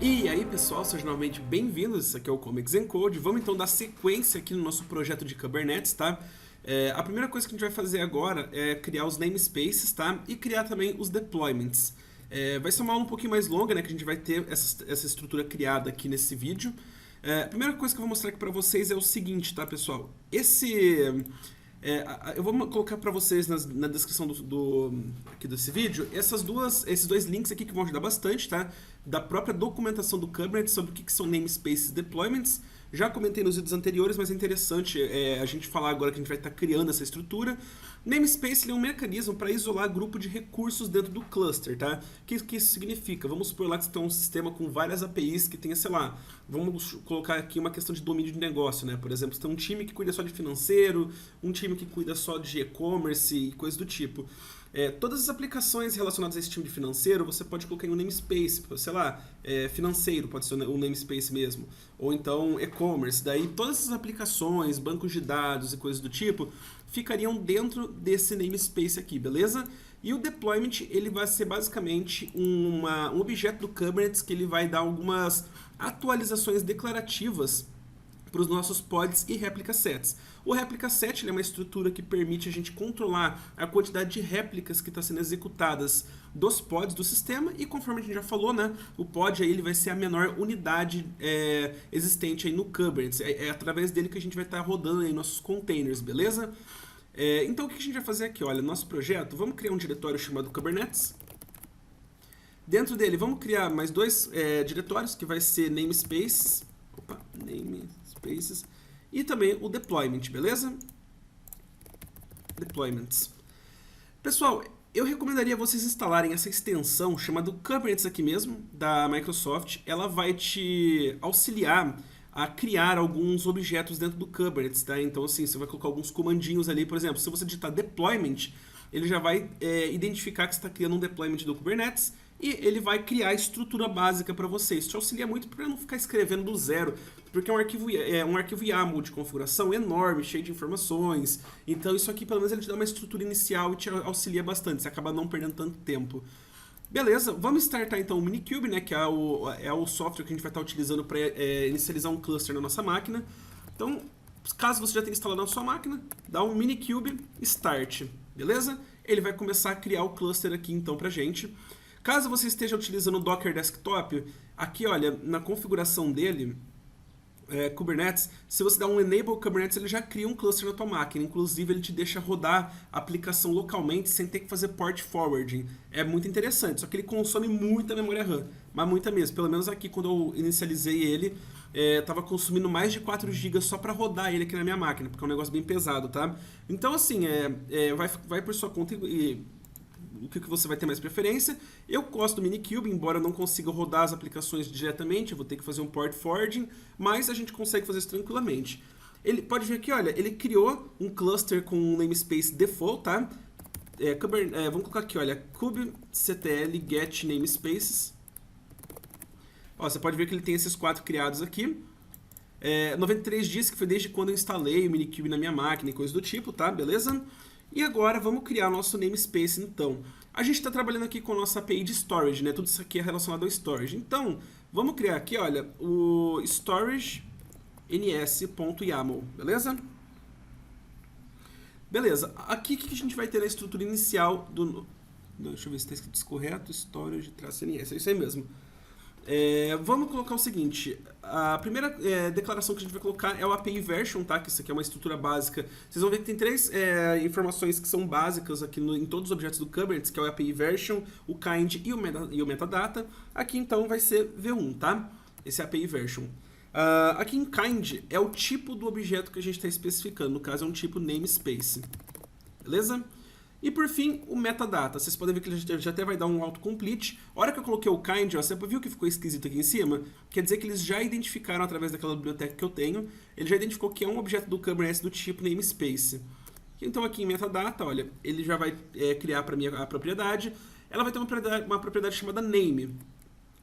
E aí pessoal, sejam novamente bem-vindos, isso aqui é o Comics and Code. Vamos então dar sequência aqui no nosso projeto de Kubernetes, tá? A primeira coisa que a gente vai fazer agora é criar os namespaces, tá? E criar também os deployments. Vai ser uma aula um pouquinho mais longa, né? Que a gente vai ter essa estrutura criada aqui nesse vídeo. A primeira coisa que eu vou mostrar aqui para vocês é o seguinte, tá pessoal? Eu vou colocar para vocês na descrição aqui desse vídeo esses dois links aqui que vão ajudar bastante, tá? Da própria documentação do Kubernetes sobre o que são namespaces e deployments. Já comentei nos vídeos anteriores, mas é interessante a gente falar agora que a gente vai estar criando essa estrutura. Namespace é um mecanismo para isolar grupo de recursos dentro do cluster, tá? O que isso significa? Vamos supor lá que você tem um sistema com várias APIs que tenha, sei lá, vamos colocar aqui uma questão de domínio de negócio, né? Por exemplo, você tem um time que cuida só de financeiro, um time que cuida só de e-commerce e coisas do tipo. Todas as aplicações relacionadas a esse time de financeiro, você pode colocar em um namespace, sei lá, financeiro pode ser um namespace mesmo, ou então e-commerce, daí todas essas aplicações, bancos de dados e coisas do tipo, ficariam dentro desse namespace aqui, beleza? E o deployment, ele vai ser basicamente um objeto do Kubernetes que ele vai dar algumas atualizações declarativas para os nossos pods e réplica sets. O réplica set é uma estrutura que permite a gente controlar a quantidade de réplicas que está sendo executadas dos pods do sistema e conforme a gente já falou, né, o pod aí, ele vai ser a menor unidade existente aí no Kubernetes. É através dele que a gente vai estar rodando aí nossos containers, beleza? Então o que a gente vai fazer aqui? Olha, nosso projeto, vamos criar um diretório chamado Kubernetes. Dentro dele, vamos criar mais dois diretórios que vai ser namespaces. Namespaces. E também o deployment, beleza? Deployments. Pessoal, eu recomendaria vocês instalarem essa extensão chamada Kubernetes aqui mesmo, da Microsoft. Ela vai te auxiliar a criar alguns objetos dentro do Kubernetes, tá? Então, assim, você vai colocar alguns comandinhos ali, por exemplo, se você digitar deployment, ele já vai identificar que você está criando um deployment do Kubernetes e ele vai criar a estrutura básica para você. Isso te auxilia muito para não ficar escrevendo do zero, porque é um arquivo YAML de configuração enorme, cheio de informações. Então isso aqui, pelo menos, ele te dá uma estrutura inicial e te auxilia bastante, você acaba não perdendo tanto tempo. Beleza, vamos startar então o Minikube, né, que é o software que a gente vai estar utilizando para inicializar um cluster na nossa máquina. Então, caso você já tenha instalado na sua máquina, dá um Minikube Start, beleza? Ele vai começar a criar o cluster aqui então pra gente. Caso você esteja utilizando o Docker Desktop, aqui olha, na configuração dele, Kubernetes, se você dá um Enable Kubernetes, ele já cria um cluster na tua máquina. Inclusive, ele te deixa rodar a aplicação localmente sem ter que fazer port forwarding. É muito interessante, só que ele consome muita memória RAM, mas muita mesmo. Pelo menos aqui, quando eu inicializei ele, estava consumindo mais de 4 GB só para rodar ele aqui na minha máquina, porque é um negócio bem pesado, tá? Então, assim, vai por sua conta e o que você vai ter mais preferência. Eu gosto do Minikube, embora eu não consiga rodar as aplicações diretamente, eu vou ter que fazer um port forwarding, mas a gente consegue fazer isso tranquilamente. Ele pode ver aqui, olha, ele criou um cluster com um namespace default, tá? Vamos colocar aqui, olha, kubectl get namespaces. Ó, você pode ver que ele tem esses 4 criados aqui. 93 dias, que foi desde quando eu instalei o Minikube na minha máquina e coisa do tipo, tá? Beleza? E agora vamos criar nosso namespace então. A gente está trabalhando aqui com a nossa API de storage, né? Tudo isso aqui é relacionado ao storage. Então, vamos criar aqui, olha, o storage ns.yaml, beleza? Beleza, aqui o que a gente vai ter na estrutura inicial do... Deixa eu ver se está escrito isso correto, storage-ns, é isso aí mesmo. Vamos colocar o seguinte, a primeira declaração que a gente vai colocar é o API version, tá? Que isso aqui é uma estrutura básica. Vocês vão ver que tem 3 informações que são básicas aqui em todos os objetos do Kubernetes, que é o API version, o kind e o metadata. Aqui então vai ser V1, tá? Esse é API version. Aqui em kind é o tipo do objeto que a gente está especificando, no caso é um tipo namespace, beleza? E por fim, o metadata. Vocês podem ver que ele já até vai dar um autocomplete. A hora que eu coloquei o kind, ó, você viu que ficou esquisito aqui em cima? Quer dizer que eles já identificaram através daquela biblioteca que eu tenho, ele já identificou que é um objeto do Kubernetes do tipo namespace. Então aqui em metadata, olha, ele já vai criar para mim a propriedade. Ela vai ter uma propriedade chamada name.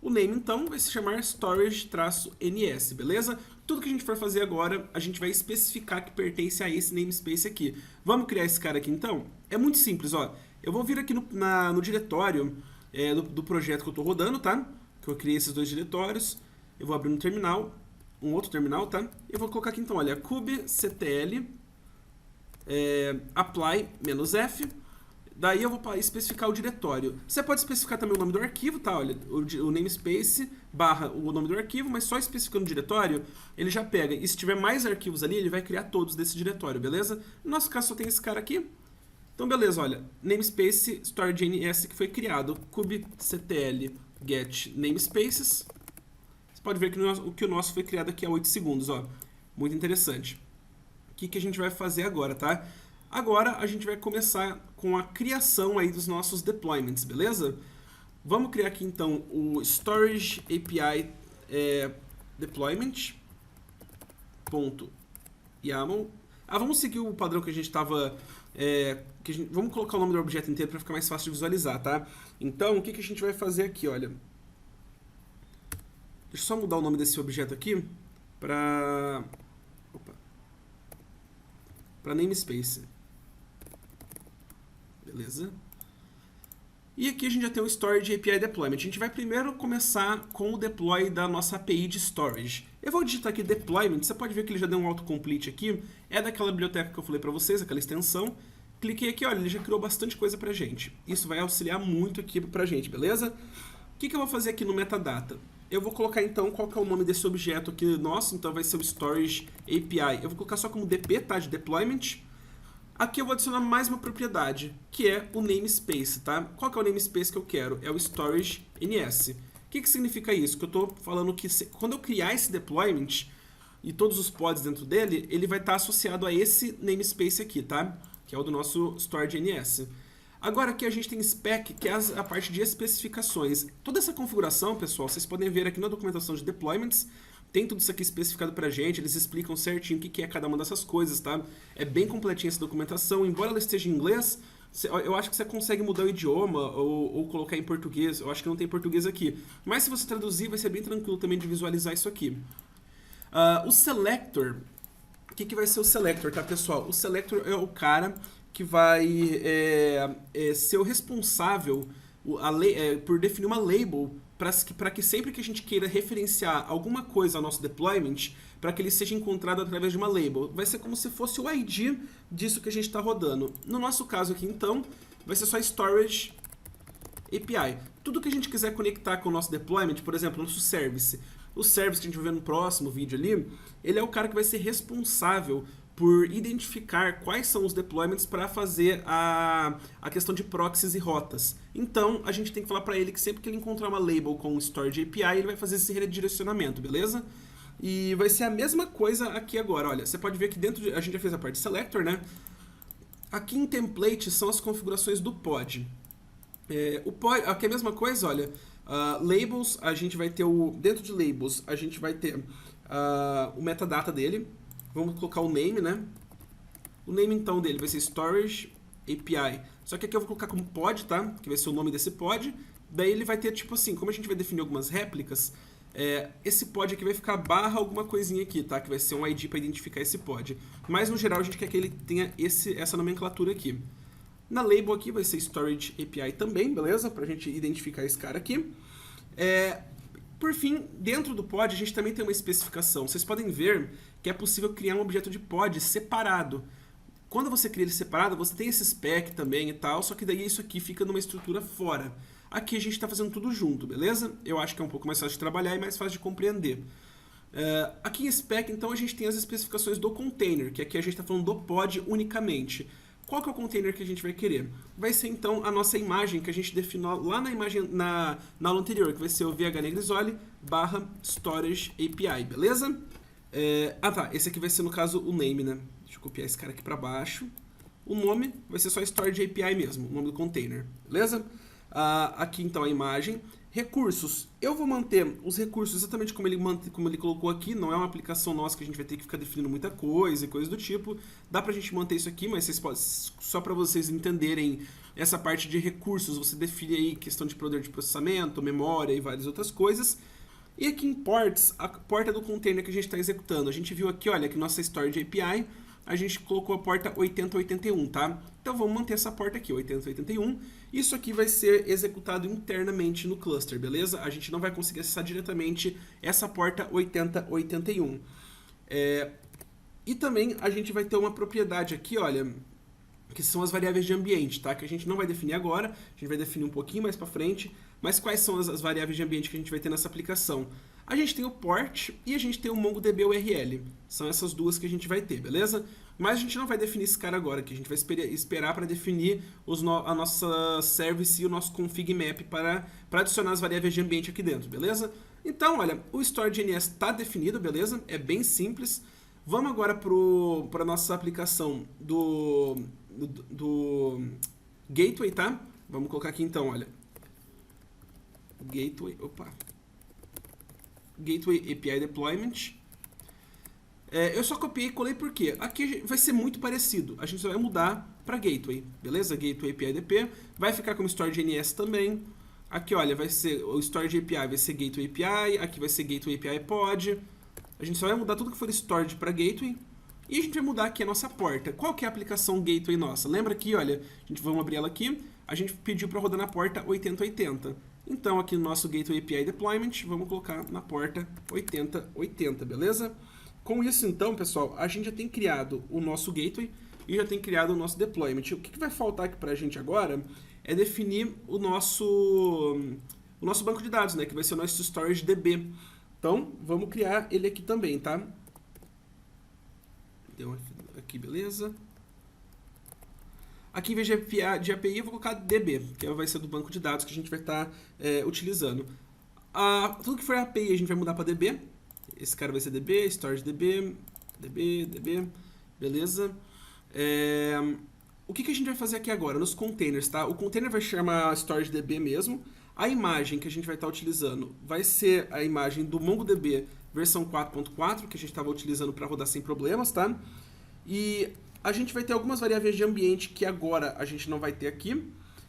O name, então, vai se chamar storage-ns, beleza? Tudo que a gente for fazer agora, a gente vai especificar que pertence a esse namespace aqui. Vamos criar esse cara aqui, então? É muito simples, ó. Eu vou vir aqui no diretório do projeto que eu estou rodando, tá? que eu criei esses dois diretórios. Eu vou abrir um terminal, um outro terminal, tá? Eu vou colocar aqui então, olha, kubectl apply -f. Daí eu vou especificar o diretório. Você pode especificar também o nome do arquivo, tá? Olha, o namespace barra o nome do arquivo, mas só especificando o diretório, ele já pega. E se tiver mais arquivos ali, ele vai criar todos desse diretório, beleza? No nosso caso só tem esse cara aqui. Então, beleza, olha, namespace storage.ns que foi criado, kubectl get namespaces. Você pode ver que o nosso foi criado aqui há 8 segundos, ó. Muito interessante. O que a gente vai fazer agora, tá? Agora a gente vai começar com a criação aí dos nossos deployments, beleza? Vamos criar aqui então o storage API deployment .yaml. Vamos seguir o padrão que a gente estava... vamos colocar o nome do objeto inteiro para ficar mais fácil de visualizar, tá? Então, o que a gente vai fazer aqui, olha? Deixa eu só mudar o nome desse objeto aqui para namespace. Beleza? E aqui a gente já tem o Storage API Deployment. A gente vai primeiro começar com o deploy da nossa API de storage. Eu vou digitar aqui deployment, você pode ver que ele já deu um autocomplete aqui. É daquela biblioteca que eu falei para vocês, aquela extensão. Cliquei aqui, olha, ele já criou bastante coisa pra gente. Isso vai auxiliar muito aqui pra gente, beleza? O que eu vou fazer aqui no metadata? Eu vou colocar então qual que é o nome desse objeto aqui nosso, então vai ser o Storage API. Eu vou colocar só como DP, tá? De deployment. Aqui eu vou adicionar mais uma propriedade, que é o namespace, tá? Qual que é o namespace que eu quero? É o storage.ns. O que significa isso? Que eu estou falando que quando eu criar esse deployment e todos os pods dentro dele, ele vai estar associado a esse namespace aqui, tá? Que é o do nosso storage.ns. Agora aqui a gente tem spec, que é a parte de especificações. Toda essa configuração, pessoal, vocês podem ver aqui na documentação de deployments. Tem tudo isso aqui especificado pra gente, eles explicam certinho o que é cada uma dessas coisas, tá? É bem completinha essa documentação, embora ela esteja em inglês, eu acho que você consegue mudar o idioma ou colocar em português, eu acho que não tem português aqui. Mas se você traduzir, vai ser bem tranquilo também de visualizar isso aqui. O selector, o que vai ser o selector, tá, pessoal? O selector é o cara que vai ser o responsável por definir uma label para que sempre que a gente queira referenciar alguma coisa ao nosso deployment, para que ele seja encontrado através de uma label. Vai ser como se fosse o ID disso que a gente está rodando. No nosso caso aqui, então, vai ser só Storage API. Tudo que a gente quiser conectar com o nosso deployment, por exemplo, nosso service. O service que a gente vai ver no próximo vídeo ali, ele é o cara que vai ser responsável por identificar quais são os deployments para fazer a questão de proxies e rotas. Então, a gente tem que falar para ele que sempre que ele encontrar uma label com o Storage API, ele vai fazer esse redirecionamento, beleza? E vai ser a mesma coisa aqui agora. Olha, você pode ver que dentro a gente já fez a parte selector, né? Aqui em template são as configurações do pod. Aqui é a mesma coisa, olha. Labels, a gente vai ter dentro de labels, a gente vai ter o metadata dele. Vamos colocar o name, né? O name, então, dele vai ser Storage API. Só que aqui eu vou colocar como pod, tá? Que vai ser o nome desse pod. Daí ele vai ter, tipo assim, como a gente vai definir algumas réplicas, esse pod aqui vai ficar barra alguma coisinha aqui, tá? Que vai ser um ID para identificar esse pod. Mas, no geral, a gente quer que ele tenha essa nomenclatura aqui. Na label aqui vai ser Storage API também, beleza? Pra gente identificar esse cara aqui. Por fim, dentro do pod, a gente também tem uma especificação. Vocês podem ver que é possível criar um objeto de pod separado. Quando você cria ele separado, você tem esse spec também e tal, só que daí isso aqui fica numa estrutura fora. Aqui a gente está fazendo tudo junto, beleza? Eu acho que é um pouco mais fácil de trabalhar e mais fácil de compreender. Aqui em spec, então, a gente tem as especificações do container, que aqui a gente está falando do pod unicamente. Qual que é o container que a gente vai querer? Vai ser, então, a nossa imagem que a gente definiu lá na imagem, na aula anterior, que vai ser o vhnegrisoli /storage API, beleza? Tá, esse aqui vai ser, no caso, o name, né? Deixa eu copiar esse cara aqui para baixo. O nome vai ser só Storage API mesmo, o nome do container, beleza? Aqui, então, a imagem. Recursos. Eu vou manter os recursos exatamente como ele colocou aqui. Não é uma aplicação nossa que a gente vai ter que ficar definindo muita coisa e coisa do tipo. Dá pra gente manter isso aqui, mas só para vocês entenderem essa parte de recursos, você define aí questão de poder de processamento, memória e várias outras coisas. E aqui em ports, a porta do container que a gente está executando. A gente viu aqui, olha, que nossa Storage API, a gente colocou a porta 8081, tá? Então vamos manter essa porta aqui, 8081. Isso aqui vai ser executado internamente no cluster, beleza? A gente não vai conseguir acessar diretamente essa porta 8081. E também a gente vai ter uma propriedade aqui, olha, que são as variáveis de ambiente, tá? Que a gente não vai definir agora, a gente vai definir um pouquinho mais para frente. Mas quais são as variáveis de ambiente que a gente vai ter nessa aplicação? A gente tem o port e a gente tem o MongoDB URL. São essas duas que a gente vai ter, beleza? Mas a gente não vai definir esse cara agora, que a gente vai esperar para definir a nossa service e o nosso config map para adicionar as variáveis de ambiente aqui dentro, beleza? Então, olha, o StoreDNS está definido, beleza? É bem simples. Vamos agora para a nossa aplicação do Gateway, tá? Vamos colocar aqui então, olha. Gateway API Deployment. Eu só copiei e colei porque aqui vai ser muito parecido. A gente só vai mudar para Gateway, beleza? Gateway API DP. Vai ficar como StoreDNS também. Aqui, olha, vai ser o Storage API, vai ser Gateway API. Aqui vai ser Gateway API Pod. A gente só vai mudar tudo que for Storage para Gateway. E a gente vai mudar aqui a nossa porta. Qual que é a aplicação Gateway nossa? Lembra aqui, olha, vamos abrir ela aqui. A gente pediu para rodar na porta 8080. Então, aqui no nosso Gateway API Deployment, vamos colocar na porta 8080, beleza? Com isso, então, pessoal, a gente já tem criado o nosso Gateway e já tem criado o nosso Deployment. O que vai faltar aqui para a gente agora é definir o nosso banco de dados, né? Que vai ser o nosso Storage DB. Então, vamos criar ele aqui também, tá? Então, aqui, beleza? Aqui, em vez de API, eu vou colocar DB, que vai ser do banco de dados que a gente vai estar utilizando. Tudo que for API, a gente vai mudar para DB. Esse cara vai ser DB, Storage DB, DB, beleza. O que a gente vai fazer aqui agora? Nos containers, tá? O container vai chamar Storage DB mesmo. A imagem que a gente vai estar utilizando vai ser a imagem do MongoDB versão 4.4, que a gente estava utilizando para rodar sem problemas, tá? E a gente vai ter algumas variáveis de ambiente que agora a gente não vai ter aqui.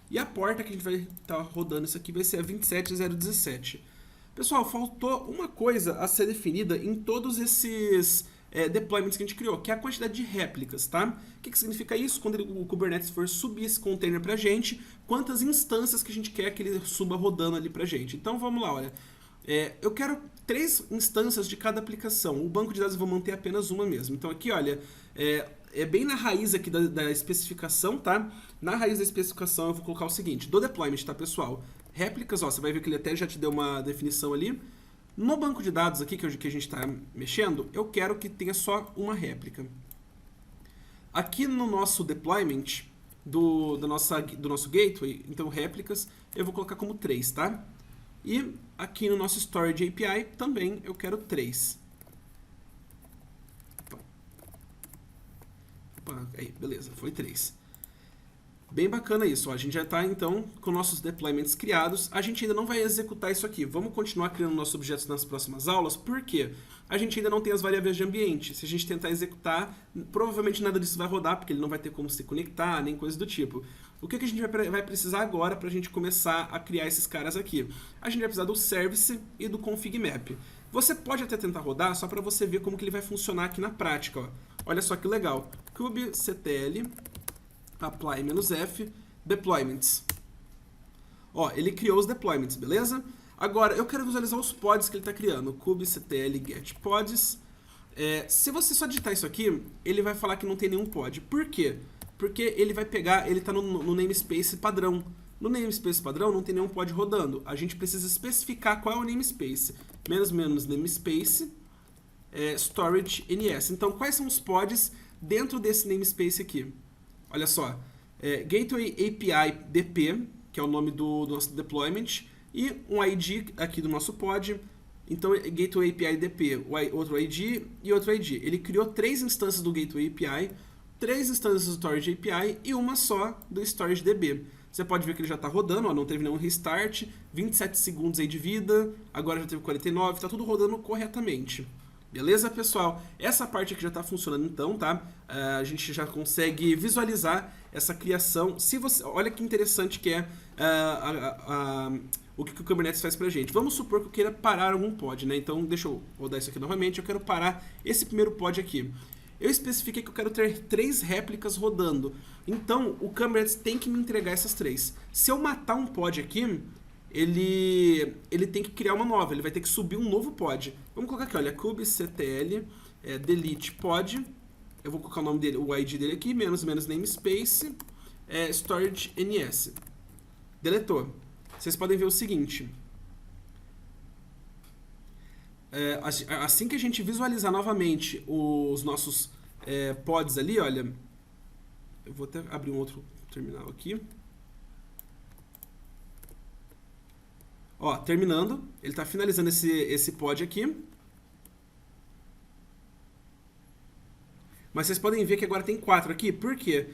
E a porta que a gente vai estar rodando isso aqui vai ser a 27017. Pessoal, faltou uma coisa a ser definida em todos esses deployments que a gente criou, que é a quantidade de réplicas, tá? O que significa isso? Quando o Kubernetes for subir esse container pra gente, quantas instâncias que a gente quer que ele suba rodando ali pra gente. Então vamos lá, olha. Eu quero 3 instâncias de cada aplicação. O banco de dados eu vou manter apenas uma mesmo. Então aqui, olha, é bem na raiz aqui da especificação, tá? Na raiz da especificação eu vou colocar o seguinte, do deployment, tá, pessoal? Réplicas, ó, você vai ver que ele até já te deu uma definição ali. No banco de dados aqui que a gente está mexendo, eu quero que tenha só uma réplica. Aqui no nosso deployment do nosso gateway, então réplicas, eu vou colocar como 3, tá? E aqui no nosso Storage API também eu quero 3. Aí, beleza, foi 3. Bem bacana isso, ó. A gente já está então com nossos deployments criados. A gente ainda não vai executar isso aqui. Vamos continuar criando nossos objetos nas próximas aulas, porque a gente ainda não tem as variáveis de ambiente. Se a gente tentar executar, provavelmente nada disso vai rodar, porque ele não vai ter como se conectar, nem coisa do tipo. O que a gente vai precisar agora para a gente começar a criar esses caras aqui? A gente vai precisar do service e do config map. Você pode até tentar rodar, só para você ver como que ele vai funcionar aqui na prática, ó. Olha só que legal. kubectl apply-f deployments. Ó, ele criou os deployments, beleza? Agora, eu quero visualizar os pods que ele está criando. kubectl get pods. Se você só digitar isso aqui, ele vai falar que não tem nenhum pod. Por quê? Porque ele vai pegar, ele está no namespace padrão. No namespace padrão não tem nenhum pod rodando. A gente precisa especificar qual é o namespace. -- namespace storage ns. Então, quais são os pods dentro desse namespace aqui? Olha só, Gateway API DP, que é o nome do nosso deployment, e um ID aqui do nosso pod. Então, Gateway API DP, outro ID e outro ID. Ele criou 3 instâncias do Gateway API, 3 instâncias do Storage API e uma só do Storage DB. Você pode ver que ele já está rodando, ó, não teve nenhum restart, 27 segundos aí de vida, agora já teve 49, está tudo rodando corretamente. Beleza, pessoal? Essa parte aqui já está funcionando então, tá? A gente já consegue visualizar essa criação. Olha que interessante que é o que o Kubernetes faz pra gente. Vamos supor que eu queira parar algum pod, né? Então, deixa eu rodar isso aqui novamente. Eu quero parar esse primeiro pod aqui. eu especifiquei que eu quero ter 3 réplicas rodando. Então, o Kubernetes tem que me entregar essas 3. Se eu matar um pod aqui, ele tem que criar uma nova, ele vai ter que subir um novo pod. Vamos colocar aqui, olha, kubectl delete pod. Eu vou colocar o nome dele, o ID dele aqui, menos namespace, storage ns. Deletou. Vocês podem ver o seguinte. Assim que a gente visualizar novamente os nossos pods ali, olha, eu vou até abrir um outro terminal aqui. Ó, terminando, ele está finalizando esse pod aqui. Mas vocês podem ver que agora tem 4 aqui, por quê?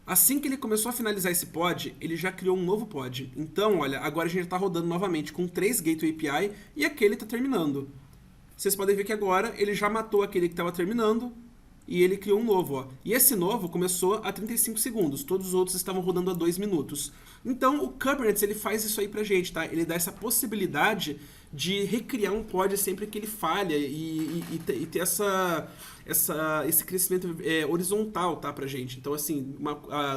Assim que ele começou a finalizar esse pod, ele já criou um novo pod. Então, olha, agora a gente está rodando novamente com 3 Gateway API e aquele está terminando. Vocês podem ver que agora ele já matou aquele que estava terminando e ele criou um novo. Ó. E esse novo começou a 35 segundos, todos os outros estavam rodando a 2 minutos. Então o Kubernetes ele faz isso aí pra gente, tá? Ele dá essa possibilidade de recriar um pod sempre que ele falha e ter esse crescimento horizontal, tá, pra gente. Então assim,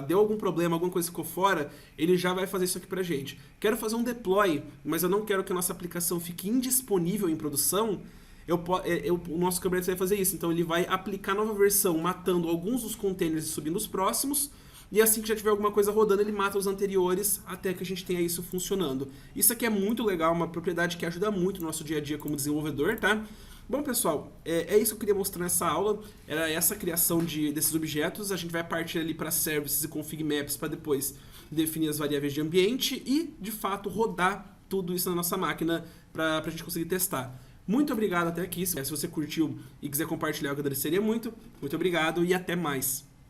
deu algum problema, alguma coisa ficou fora, ele já vai fazer isso aqui pra gente. Quero fazer um deploy, mas eu não quero que a nossa aplicação fique indisponível em produção. O nosso Kubernetes vai fazer isso, então ele vai aplicar nova versão, matando alguns dos containers e subindo os próximos, e assim que já tiver alguma coisa rodando, ele mata os anteriores até que a gente tenha isso funcionando. Isso aqui é muito legal, uma propriedade que ajuda muito no nosso dia a dia como desenvolvedor, tá? Bom, pessoal, é isso que eu queria mostrar nessa aula, era essa criação desses objetos, a gente vai partir ali para services e config maps para depois definir as variáveis de ambiente e, de fato, rodar tudo isso na nossa máquina para a gente conseguir testar. Muito obrigado até aqui. Se você curtiu e quiser compartilhar, eu agradeceria muito. Muito obrigado e até mais.